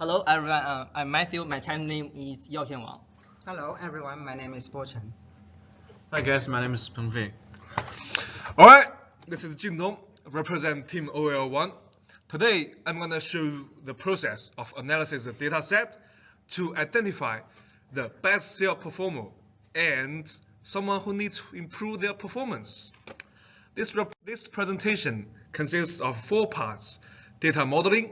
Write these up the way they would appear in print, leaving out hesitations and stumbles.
Hello everyone, I'm Matthew. My channel name is Yao Wang. Hello everyone, my name is Bo Chen. Hi guys, my name is Peng Fei. Alright, this is Jingdong, represent Team OL1. Today, I'm going to show the process of analysis of data set to identify the best sales performer and someone who needs to improve their performance. This presentation consists of 4 parts: data modeling,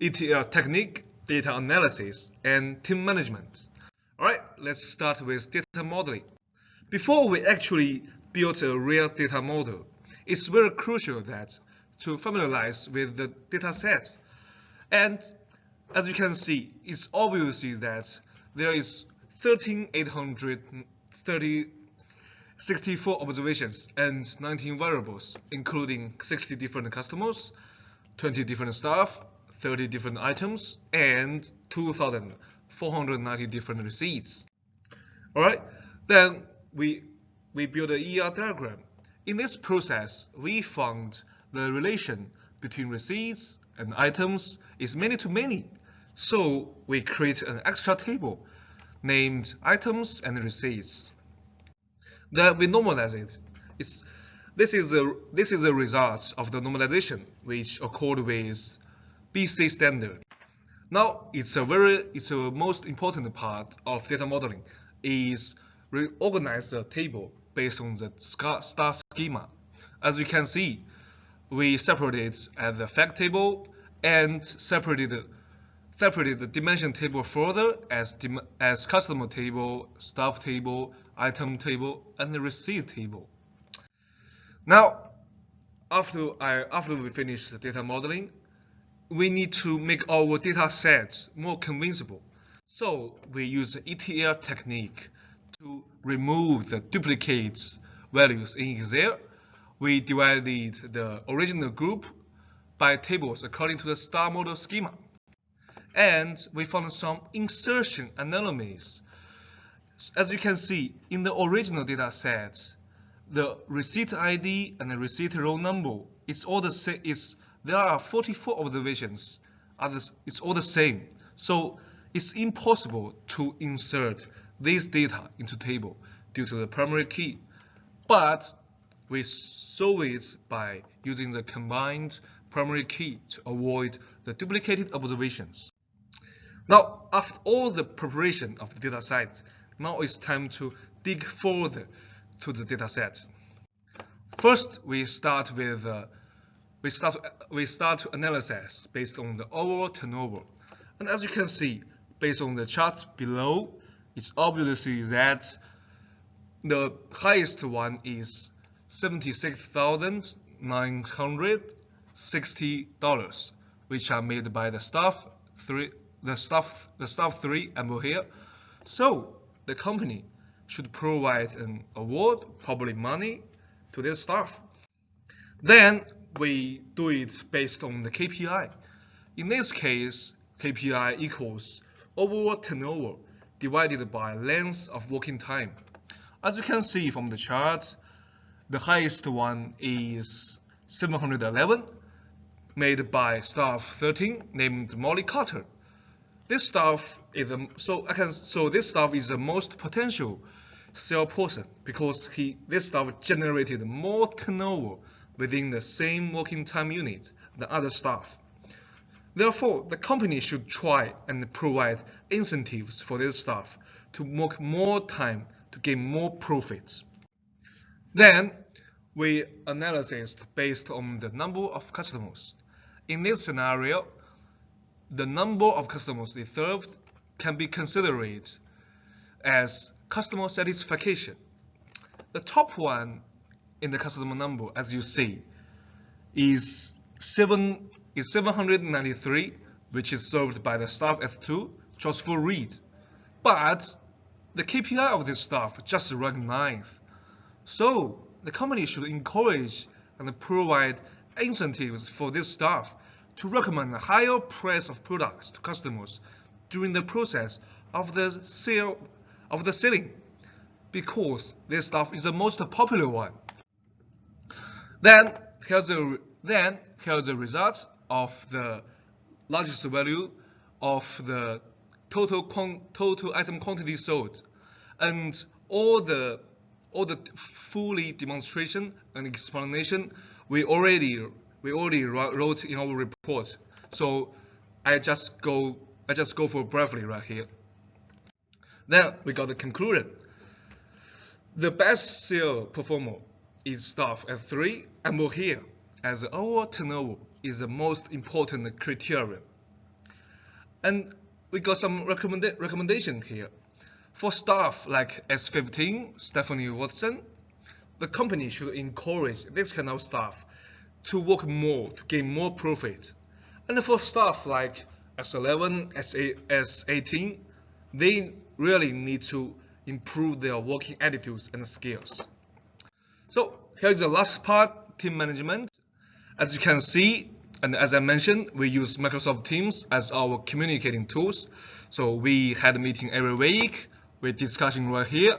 ETL technique, data analysis, and team management. Alright, let's start with data modeling. Before we actually build a real data model, it's very crucial that to familiarize with the data set. And as you can see, it's obvious that there is 13,864 observations and 19 variables, including 60 different customers, 20 different staff, 30 different items, and 2,490 different receipts. Alright, then we build an ER diagram. In this process, we found the relation between receipts and items is many to many. So we create an extra table named items and receipts. Then we normalize it. This is a result of the normalization which occurred with BC standard. Now it's a most important part of data modeling is reorganize the table based on the star schema. As you can see, we separated as the fact table and separated the dimension table further as customer table, staff table, item table, and the receipt table. Now, after we finish the data modeling, we need to make our data sets more convincible. So we use the ETL technique to remove the duplicates values in Excel. We divided the original group by tables according to the star model schema. And we found some insertion anomalies. As you can see, in the original data set, the receipt ID and the receipt row number is all the same. There are 44 observations. It's all the same. So it's impossible to insert this data into table due to the primary key. But we solve it by using the combined primary key to avoid the duplicated observations. Now, after all the preparation of the data set, now it's time to dig further to the data set. First, we start to analyze based on the overall turnover. And as you can see, based on the chart below, it's obviously that the highest one is $76,960, which are made by the staff 3 and here. So the company should provide an award, probably money, to their staff. Then we do it based on the KPI. In this case, KPI equals overall turnover divided by length of working time. As you can see from the chart, the highest one is 711, made by staff 13 named Molly Carter. This staff is the most potential salesperson because this staff generated more turnover within the same working time unit than other staff. Therefore, the company should try and provide incentives for this staff to work more time to gain more profits. Then, we analyze based on the number of customers. In this scenario, the number of customers they served can be considered as customer satisfaction. The top one in the customer number, as you see, is 793, which is served by the staff S2, just for read. But the KPI of this staff just ranked 9th. So the company should encourage and provide incentives for this staff to recommend a higher price of products to customers during the process of the selling, because this staff is the most popular one. Then here's the result of the largest value of the total item quantity sold, and all the fully demonstration and explanation we already wrote in our report. So I just go for briefly right here. Then we got the conclusion. The best sale performer is staff at 3 and more here, as our turnover is the most important criterion. And we got some recommendation here. For staff like S15, Stephanie Watson, the company should encourage this kind of staff to work more, to gain more profit. And for staff like S11, S18, they really need to improve their working attitudes and skills. So here is the last part, team management. As you can see, and as I mentioned, we use Microsoft Teams as our communicating tools. So we had a meeting every week. We're discussing right here.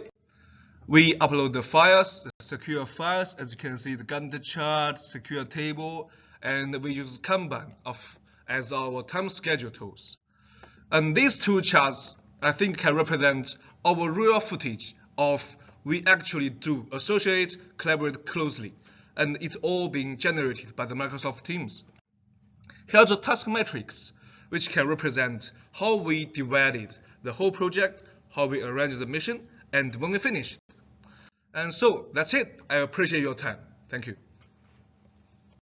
We upload the files, the secure files, as you can see, the Gantt chart, secure table, and we use Kanban as our time schedule tools. And these two charts, I think, can represent our real footage of we actually do associate, collaborate closely, and it's all being generated by the Microsoft Teams. Here's a task matrix, which can represent how we divided the whole project, how we arranged the mission, and when we finished. And so that's it. I appreciate your time. Thank you.